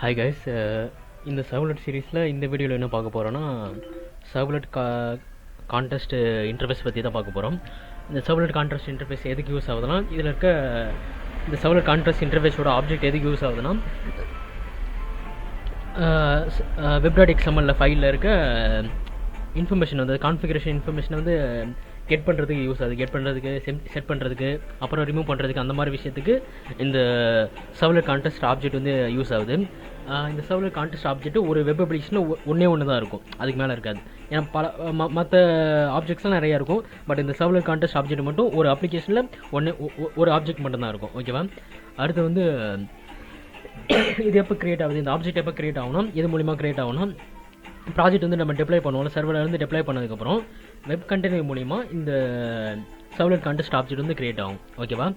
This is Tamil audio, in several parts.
ஹாய் கைஸ், இந்த சர்வ்லெட் சீரீஸில் இந்த வீடியோவில் என்ன பார்க்க போகிறோன்னா சர்வ்லெட் கான்டெஸ்ட் இன்டர்ஃபேஸ் பற்றி தான் பார்க்க போகிறோம். இந்த சர்வ்லெட் கான்டெஸ்ட் இன்டர்ஃபேஸ் எதுக்கு யூஸ் ஆகுதுன்னா, இதில் இருக்க இந்த சர்வ்லெட் கான்டெஸ்ட் இன்டர்ஃபேஸோட ஆப்ஜெக்ட் எதுக்கு யூஸ் ஆகுதுன்னா, web.xml ஃபைலில் இருக்க இன்ஃபர்மேஷன் வந்து கான்ஃபிகரேஷன் இன்ஃபர்மேஷனை வந்து கெட் பண்ணுறதுக்கு யூஸ் ஆகுது. கெட் பண்ணுறதுக்கு, செட் பண்ணுறதுக்கு, அப்புறம் ரிமூவ் பண்ணுறதுக்கு, அந்த மாதிரி விஷயத்துக்கு இந்த சர்வ்லெட் கான்டெஸ்ட் ஆப்ஜெக்ட் வந்து யூஸ் ஆகுது. இந்த சர்வ்லெட் கான்டெஸ்ட் ஆப்ஜெக்ட் ஒரு வெப் அப்ளிகேஷனில் ஒன்று தான் இருக்கும், அதுக்கு மேலே இருக்காது. ஏன்னா மற்ற ஆப்ஜெக்ட்ஸ்லாம் நிறையா இருக்கும், பட் இந்த சர்வ்லெட் கான்டெஸ்ட் ஆப்ஜெக்ட் மட்டும் ஒரு அப்ளிகேஷனில் ஒரு ஆப்ஜெக்ட் மட்டும்தான் இருக்கும். ஓகேவா? அடுத்து வந்து இது எப்போ க்ரியேட் ஆகுது, இந்த ஆப்ஜெக்ட் எப்போ க்ரியேட் ஆகணும், இது மூலிமா க்ரியேட் ஆகணும். ப்ராஜெக்ட் வந்து நம்ம டெப்ளை பண்ணுவோம், சர்வரில் டெப்ளை பண்ணதுக்கப்புறம் வெப் கண்டெய்னர் மூலிமா இந்த சர்வ்லெட் கான்டெஸ்ட் ஆப்ஜெக்ட் வந்து க்ரியேட் ஆகும். ஓகேவா?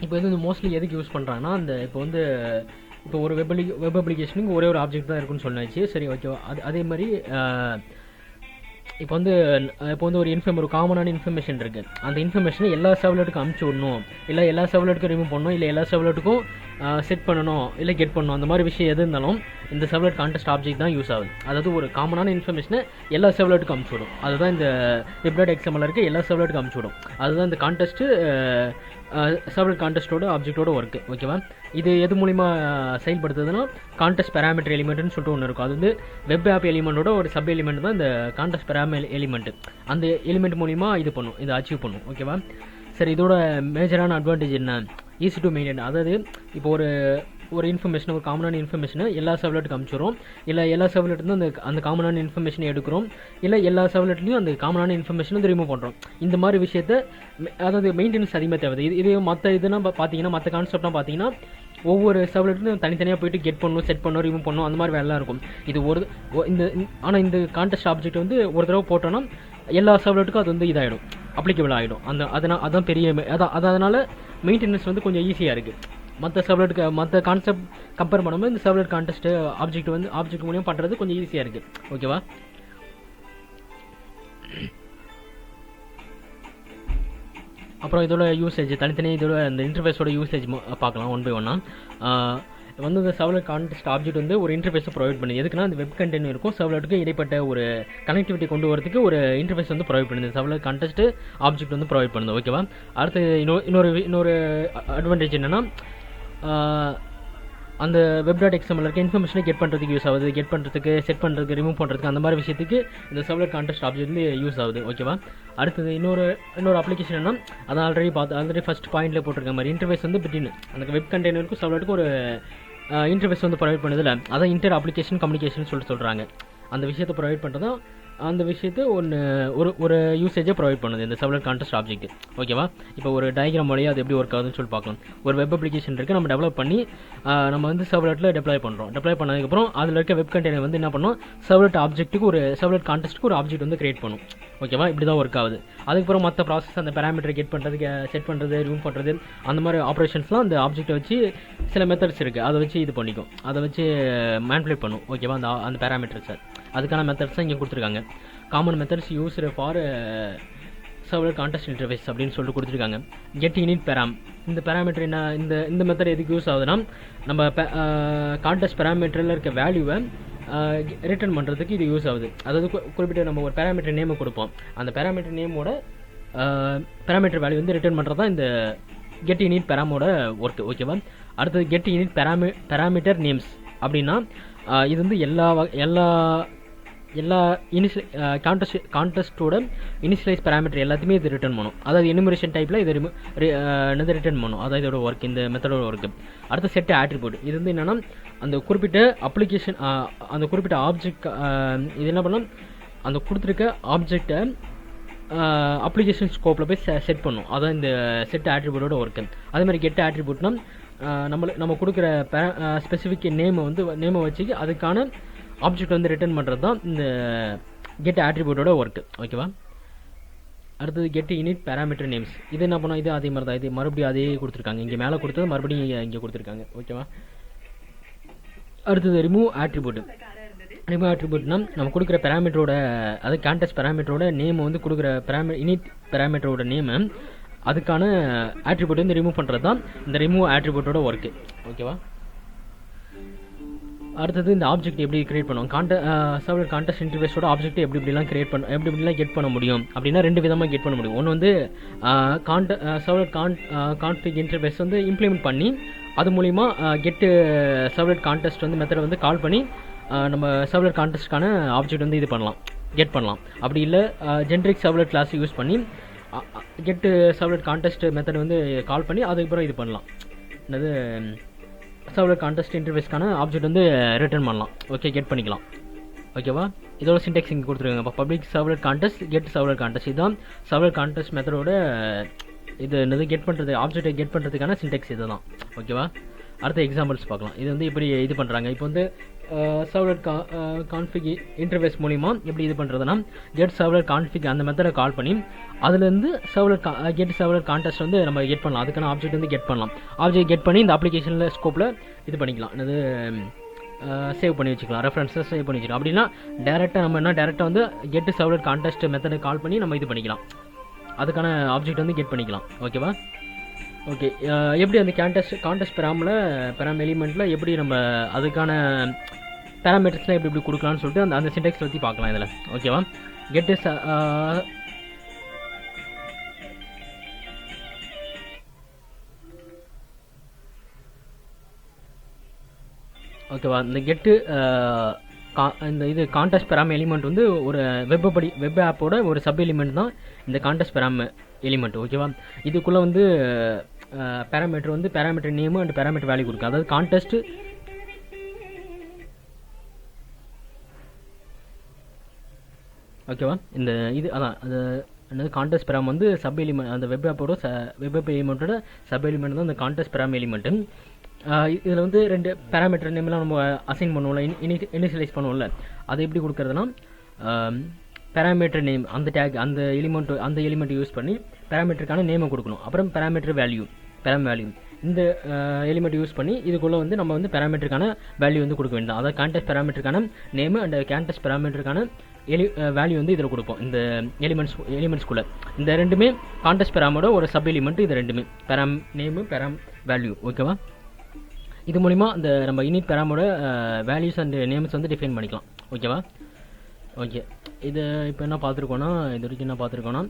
இப்போ வந்து மோஸ்ட்லி எதுக்கு யூஸ் பண்ணுறாங்கன்னா, இப்போ ஒரு வெப் அப்ளிகேஷனுக்கு ஒரே ஒரு ஆப்ஜெக்ட் தான் இருக்குன்னு சொன்னாச்சு. சரி, ஓகேவா? அதே மாதிரி இப்போ வந்து ஒரு காமனான இன்ஃபர்மேஷன் இருக்குது. அந்த இன்ஃபர்மேஷனை எல்லா சர்வ்லெட்டுக்கும் அனுப்பிச்சி விடணும், இல்லை எல்லா சர்வ்லெட்டுக்கும் ரிமூவ் பண்ணணும், இல்லை எல்லா சர்வ்லெட்டுக்கும் செட் பண்ணணும், இல்லை கெட் பண்ணணும். அந்த மாதிரி விஷயம் எது இருந்தாலும் இந்த சர்வ்லெட் கான்டெஸ்ட் ஆப்ஜெக்ட் தான் யூஸ் ஆகுது. அதாவது ஒரு காமனான இன்ஃபர்மேஷனை எல்லா சர்வ்லெட்டுக்கும் அனுப்பிச்சி விடும். அதுதான் இந்த web.xml இருக்க எல்லா சர்வ்லெட்டுக்கும் அனுப்பிச்சி விடும். அதுதான் இந்த கான்டெஸ்ட்டு சர்வ்லெட் கான்டெஸ்ட்டோட ஆப்ஜெக்டோட ஒர்க்கு. ஓகேவா? இது எது மூலிமா செயல்படுத்துதுன்னா, கான்டெஸ்ட் பேராமீட்டர் எலிமெண்ட்னு சொல்லிட்டு ஒன்று இருக்கும். அது வந்து வெப் ஆப் எலிமெண்ட்டோட ஒரு சப் எலிமெண்ட் தான் இந்த கான்டெஸ்ட் எலிமெண்ட். அந்த எலிமெண்ட் மூலிமா இதை அச்சீவ் பண்ணும். ஓகேவா? சரி, இதோட மேஜரான அட்வான்டேஜ் என்ன? Easy to maintain. அதாவது இப்போ ஒரு இன்ஃபர்மேஷன், ஒரு காமனான இன்ஃபர்மேஷனை எல்லா சர்வ்லெட்டுக்கு அனுப்பிச்சிடும், இல்லை எல்லா சர்வ்லெட்லேருந்து அந்த காமனான இன்ஃபர்மேஷனை எடுக்கிறோம், இல்லை எல்லா சர்வ்லெட்லையும் அந்த காமனான இன்ஃபர்மேஷன் வந்து ரிமூவ் பண்ணுறோம். இந்த மாதிரி விஷயத்தை அதாவது மெயின்டெனன்ஸ் அதிகமாக தேவை. இது மற்ற இதுனா பார்த்தீங்கன்னா, மற்ற கான்செப்ட்லாம் பார்த்தீங்கன்னா ஒவ்வொரு சர்வ்லெட்லையும் தனித்தனியாக போயிட்டு கெட் பண்ணணும், செட் பண்ணணும், ரிமூவ் பண்ணணும், அந்த மாதிரி வேலைலாம் இருக்கும். இது ஆனால் இந்த கான்டெஸ்ட் ஆப்ஜெக்ட் வந்து ஒரு தடவை போட்டோன்னா எல்லா சர்வ்லெட்டுக்கும் அது வந்து இதாகிடும், அப்ளிகபிள் ஆகிடும். அதான் பெரிய அதனால் மெயின்டெனன்ஸ் வந்து கொஞ்சம் ஈஸியாக இருக்குது. மற்ற கான்செப்ட் கம்பேர் பண்ணும்போது இந்த சர்வ்லெட் கான்டெஸ்ட் ஆப்ஜெக்ட் மூலியம் பண்ணுறது கொஞ்சம் ஈஸியாக இருக்குது. ஓகேவா? அப்புறம் இதோட யூசேஜ் தனித்தனியாக இதோட இந்த இன்டர்ஃபேஸோட யூசேஜ் பார்க்கலாம் ஒன் பை ஒன்னாக. வந்து இந்த சர்வ்லெட் கான்டெஸ்ட் ஆப்ஜெக்ட் வந்து ஒரு இன்டர்ஃபேஸை ப்ரொவைட் பண்ணுது. எதுக்குன்னா, அந்த வெப் கண்டெய்னர் இருக்கும், சர்வ்லெட்டுக்கு இடைப்பட்ட ஒரு கனெக்டிவிட்டி கொண்டு வரதுக்கு ஒரு இன்டர்ஃபேஸ் வந்து ப்ரொவைட் பண்ணுது. சர்வ்லெட் கான்டெஸ்ட் ஆப்ஜெக்ட் வந்து ப்ரொவைட் பண்ணுது. ஓகேவா? அடுத்து இன்னொரு அட்வான்டேஜ் என்னென்னா, அந்த web.xml இருக்க இன்ஃபர்மேஷனை கெட் பண்ணுறதுக்கு யூஸ் ஆகுது. கெட் பண்ணுறதுக்கு, செட் பண்ணுறதுக்கு, ரிமூவ் பண்ணுறதுக்கு, அந்த மாதிரி விஷயத்துக்கு இந்த சர்வ்லெட் கான்டெஸ்ட் ஆப்ஜெக்ட் வந்து யூஸ் ஆகுது. ஓகேவா? அடுத்தது இன்னொரு அப்ளிகேஷன் என்ன, அதை ஆல்ரெடி ஃபஸ்ட் பாயிண்ட்லேயே போட்டிருக்க மாதிரி இன்டர்ஃபேஸ் வந்து பிட்வீன் அந்த வெப் கண்டெய்னருக்கும் சர்வ்லெட்டுக்கும் ஒரு இன்டர்ஃபேஸ் வந்து ப்ரொவைட் பண்ணுதில்ல, அதான் இன்டர் அப்ளிகேஷன் கம்யூனிகேஷன் சொல்கிறாங்க. அந்த விஷயத்தை ப்ரொவைட் பண்ணுறதான் அந்த விஷயத்தை ஒரு யூசேஜை ப்ரொவைட் பண்ணுது இந்த சர்வ்லெட் கான்டெஸ்ட் ஆப்ஜெக்ட். ஓகேவா? இப்போ ஒரு டயக்ராம் வழியாக அது எப்படி ஒர்க் ஆகுதுன்னு சொல்லி பார்க்கலாம். ஒரு வெப் அப்ளிகேஷன் இருக்குது, நம்ம டெவலப் பண்ணி நம்ம வந்து சர்வ்லெட்டில் டெப்ளாய் பண்ணுறோம். டெப்ளாய் பண்ணதுக்கப்புறம் அதில் இருக்க வெப் கண்டெய்னர் வந்து என்ன பண்ணோம், சர்வ்லெட் சர்வ்லெட் கான்டெஸ்ட்டுக்கு ஒரு ஆப்ஜெக்ட் வந்து கிரியேட் பண்ணும். ஓகேவா? இப்படி தான் ஒர்க் ஆகுது. அதுக்கப்புறம் மற்ற ப்ராசஸ், அந்த பேராமீட்டரை கெட் பண்ணுறதுக்கு, செட் பண்ணுறது, ரிமூவ் பண்ணுறது, அந்த மாதிரி ஆப்ரேஷன்ஸ்லாம் அந்த ஆப்ஜெக்ட்டை வச்சு சில மெத்தட்ஸ் இருக்குது, அதை வச்சு இது பண்ணிக்கும், அதை வச்சு மேனிபுலேட் பண்ணும். ஓகேவா? அந்த பேராமீட்டர்ஸை அதுக்கான மெத்தட்ஸ் தான் இங்கே கொடுத்துருக்காங்க. Common methods used for servlet context interface அப்படின்னு சொல்லிட்டு கொடுத்துருக்காங்க. கெட் இனிட் பேராம், இந்த பேராமீட்டர் என்ன, இந்த மெத்தட் எதுக்கு யூஸ் ஆகுதுன்னா, நம்ம கான்டெஸ்ட் பேராமீட்டரில் இருக்க வேல்யூவை ரிட்டர்ன் பண்ணுறதுக்கு இது யூஸ் ஆகுது. அதாவது குறிப்பிட்ட நம்ம ஒரு பேராமீட்டர் நேமை கொடுப்போம், அந்த பேராமீட்டர் நேமோட பேராமீட்டர் வேல்யூ வந்து ரிட்டர்ன் பண்ணுறது தான் இந்த கெட் இனிட் பேராமோட ஒர்க்கு. ஓகேவா? அடுத்தது கெட் இனிட் பேராமீட்டர் நேம்ஸ் அப்படின்னா, இது வந்து எல்லா கான்டெஸ்ட்டோட இனிஷியலைஸ் பேராமீட்டர் எல்லாத்தையுமே இது ரிட்டர்ன் பண்ணும். அதாவது எனுமரேஷன் டைப்பில் இது ரிட்டர்ன் பண்ணும். அதாவது இதோட ஒர்க், இந்த மெத்தடோட ஒர்க்கு. அடுத்த செட் ஆட்ரிபியூட், இது வந்து என்னென்னா, அந்த குறிப்பிட்ட அப்ளிகேஷன், அந்த குறிப்பிட்ட ஆப்ஜெக்ட், இது என்ன பண்ணலாம், அந்த கொடுத்துருக்க ஆப்ஜெக்டை அப்ளிகேஷன் ஸ்கோப்பில் போய் செட் பண்ணும். அதான் இந்த செட் ஆட்ரிபியூட்டோட ஒர்க்கு. அதே மாதிரி கெட் ஆட்ரிபியூட்னா, நம்ம கொடுக்குற ஸ்பெசிஃபிக் நேமை வச்சு அதுக்கான ஆப்ஜெக்ட் வந்து ரிட்டர்ன் பண்ணுறது தான் இந்த கெட் ஆட்ரிபியூட்டோட ஒர்க்கு. ஓகேவா? அடுத்தது கெட் இனிட் பேராமீட்டர் நேம்ஸ், இது என்ன பண்ணோம், இது அதே மாதிரி தான், இது மறுபடியும் அதே கொடுத்துருக்காங்க, இங்கே மேலே கொடுத்தது மறுபடியும் இங்கே கொடுத்துருக்காங்க. ஓகேவா? அடுத்தது ரிமூவ் ஆட்ரிபியூட்னா, நம்ம கொடுக்குற பேராமீட்டரோட, அது கான்டெஸ்ட் பேராமீட்டரோட நேம் வந்து கொடுக்குற இனிட் பேராமீட்டரோட நேமு, அதுக்கான ஆட்ரிபியூட் வந்து ரிமூவ் பண்ணுறது தான் இந்த ரிமூவ் ஆட்ரிபியூட்டோட ஒர்க்கு. ஓகேவா? அடுத்தது இந்த ஆப்ஜெக்ட் எப்படி கிரியேட் பண்ணுவோம், சர்வலெட் கான்டெஸ்ட் இன்டர்ஃபேஸோட ஆப்ஜெக்ட் எப்படிலாம் கிரியேட் பண்ண எப்படிலாம் கெட் பண்ண முடியும் அப்படின்னா 2 விதமாக கெட் பண்ண முடியும். ஒன்று வந்து சர்வலெட் கான்ஃபிக் இன்டர்ஃபேஸ் வந்து இம்ப்ளிமெண்ட் பண்ணி அது மூலிமா கெட்டு சர்வலெட் கான்டெஸ்ட் வந்து மெத்தடை வந்து கால் பண்ணி நம்ம சர்வலெட் கான்டெஸ்ட்கான ஆப்ஜெக்ட் வந்து இது பண்ணலாம், கெட் பண்ணலாம். அப்படி இல்லை ஜென்ரிக் சர்வலெட் கிளாஸ் யூஸ் பண்ணி கெட்டு சர்வலெட் கான்டெஸ்ட் மெத்தட் வந்து கால் பண்ணி அதுக்கப்புறம் இது பண்ணலாம், என்னது சர்வலெட் கான்டெஸ்ட் இன்டர்ஃபேஸ்க்கான ஆப்ஜெக்ட் வந்து ரிட்டர்ன் பண்ணலாம். ஓகே, கெட் பண்ணிக்கலாம். ஓகேவா, இதோட சின்டெக்ஸ் இங்கே கொடுத்துருக்காங்க. இப்போ public servlet context get servlet context, இதுதான் சர்வலெட் கான்டெஸ்ட் மெத்தடோட இது என்னது கெட் பண்ணுறது, ஆப்ஜெக்டை கெட் பண்ணுறதுக்கான சின்டெக்ஸ் இது தான். ஓகேவா, அடுத்த எக்ஸாம்பிள்ஸ் பார்க்கலாம். இது வந்து இப்படி இது பண்ணுறாங்க. இப்போ வந்து சர்வலெட் கான்ஃபிக் இன்டர்ஃபேஸ் மூலிமா எப்படி இது பண்ணுறதுன்னா கெட் சர்வலெட் கான்ஃபிக் அந்த மெத்தடை கால் பண்ணி அதுலேருந்து கெட் சர்வலெட் கான்டெஸ்ட் வந்து நம்ம கெட் பண்ணலாம், அதுக்கான ஆப்ஜெக்ட் வந்து கெட் பண்ணலாம். ஆப்ஜெக்ட் கெட் பண்ணி இந்த அப்ளிகேஷனில் ஸ்கோப்பில் இது பண்ணிக்கலாம், என்னது சேவ் பண்ணி வச்சுக்கலாம், ரெஃபரன்ஸை சேவ் பண்ணி வச்சுக்கலாம். அப்படின்னா டேரெக்டாக வந்து கெட் சர்வலெட் கான்டெஸ்ட் மெத்தடை கால் பண்ணி நம்ம இது பண்ணிக்கலாம், அதுக்கான ஆப்ஜெக்ட் வந்து கெட் பண்ணிக்கலாம். ஓகேவா, ஓகே. எப்படி அந்த கான்டெஸ்ட் பெராம் எலிமெண்ட்டில் எப்படி நம்ம அதுக்கான பேராமீட்டர்ஸ்லாம் எப்படி கொடுக்கலாம்னு சொல்லிட்டு அந்த சின்டெக்ஸ் பற்றி பார்க்கலாம் இதில். ஓகேவா, கெட் இஸ் ஓகேவா, இந்த கெட்டு இந்த இது கான்டெஸ்ட் பெராம் எலிமெண்ட் வந்து ஒரு வெப் ஆப்போட ஒரு சப் எலிமெண்ட் தான் இந்த கான்டெஸ்ட் பெராம் எலிமெண்ட். ஓகேவா, இதுக்குள்ளே வந்து parameter name and parameter value கொடுக்கும். அதாவது கான்டெஸ்ட் ஓகேவா, இந்த இது அதான் அது என்னது கான்டெஸ்ட் பெராம் வந்து சப் எலிமெண்ட், அந்த வெப் எலிமெண்ட்டோட சப் எலிமெண்ட் தான் இந்த கான்டெஸ்ட் பெராம் எலிமெண்ட்டு. இதில் வந்து 2 பேராமீட்டர் நேம்லாம் நம்ம அசைன் பண்ணுவோம்ல, இனிஷியலைஸ் பண்ணுவோம்ல, அதை எப்படி கொடுக்குறதுனா பேராமீட்டர் நேம் அந்த டேக் அந்த எலிமெண்ட் யூஸ் பண்ணி பேராமீட்டருக்கான நேமை கொடுக்கணும். அப்புறம் பேராமீட்டர் வேல்யூ இந்த எலிமெண்ட் யூஸ் பண்ணி இதுக்குள்ளே வந்து நம்ம வந்து பேராமீட்டருக்கான வேல்யூ வந்து கொடுக்க வேண்டாம். அதாவது கான்டெஸ்ட் பேராமீட்டருக்கான நேமு அண்ட் கான்டெஸ்ட் பேராமீட்டருக்கான வேல்யூ வந்து இதில் கொடுப்போம். இந்த எலிமெண்ட்ஸ்குள்ளே இந்த ரெண்டுமே கான்டெஸ்ட் பெராமோட ஒரு சப் எலிமெண்ட், இது ரெண்டுமே பெராம் நேமு பெராம் வேல்யூ. ஓகேவா, இது மூலிமா இந்த நம்ம இனிட் பெராமோட வேல்யூஸ் அண்ட் நேம்ஸ் வந்து டிஃபைன் பண்ணிக்கலாம். ஓகேவா, ஓகே. இது இப்போ என்ன பார்த்துருக்கோன்னா இது வரைக்கும் என்ன பார்த்துருக்கோன்னா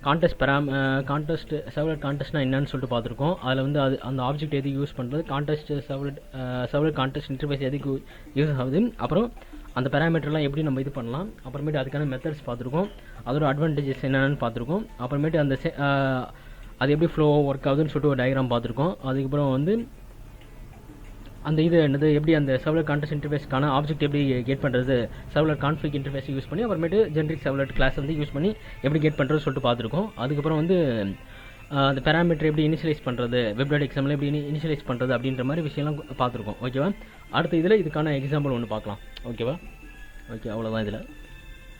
கான்டெஸ்ட் சர்வலெட் கான்டெஸ்ட்னா என்னன்னு சொல்லிட்டு பார்த்துருக்கோம். அதில் வந்து அந்த ஆப்ஜெக்ட் எதுக்கு யூஸ் பண்ணுறது, கான்டெஸ்ட் சர்வலெட் கான்டெஸ்ட் இன்டர்ஃபேஸ் எதுக்கு யூஸ் ஆகுது, அப்புறம் அந்த பேராமீட்டர்லாம் எப்படி நம்ம இது பண்ணலாம், அப்புறமேட்டு அதுக்கான மெத்தட்ஸ் பார்த்துருக்கோம், அதோட அட்வான்டேஜஸ் என்னென்னு பார்த்துருக்கோம். அப்புறமேட்டு அது எப்படி ஃப்ளோ ஒர்க் ஆகுதுன்னு சொல்லிட்டு ஒரு டயக்ராம் பார்த்துருக்கோம். அதுக்கப்புறம் வந்து அந்த இது என்னது எப்படி அந்த சர்வலெட் கான்டெஸ்ட் இன்டர்ஃபேஸ்க்கான ஆப்ஜெக்ட் எப்படி கெட் பண்ணுறது, சர்வலெட் கான்ஃபிக் இன்டர்ஃபேஸ் யூஸ் பண்ணி அப்புறமேட்டு ஜென்ரிக் சர்வலெட் கிளாஸ் வந்து யூஸ் பண்ணி எப்படி கெட் பண்ணுறது சொல்லிட்டு பார்த்துருக்கோம். அதுக்கப்புறம் வந்து அந்த பேராமீட்டர் எப்படி இனிஷியலைஸ் பண்ணுறது, வெப் எக்ஸாம்பிள் எப்படி இனிஷியலைஸ் பண்ணுறது அப்படின்ற மாதிரி விஷயம்லாம் பார்த்துருக்கோம். ஓகேவா, அடுத்த இதில் இதுக்கான எக்ஸாம்பிள் ஒன்று பார்க்கலாம். ஓகேவா, ஓகே, அவ்வளோதான் இதில்.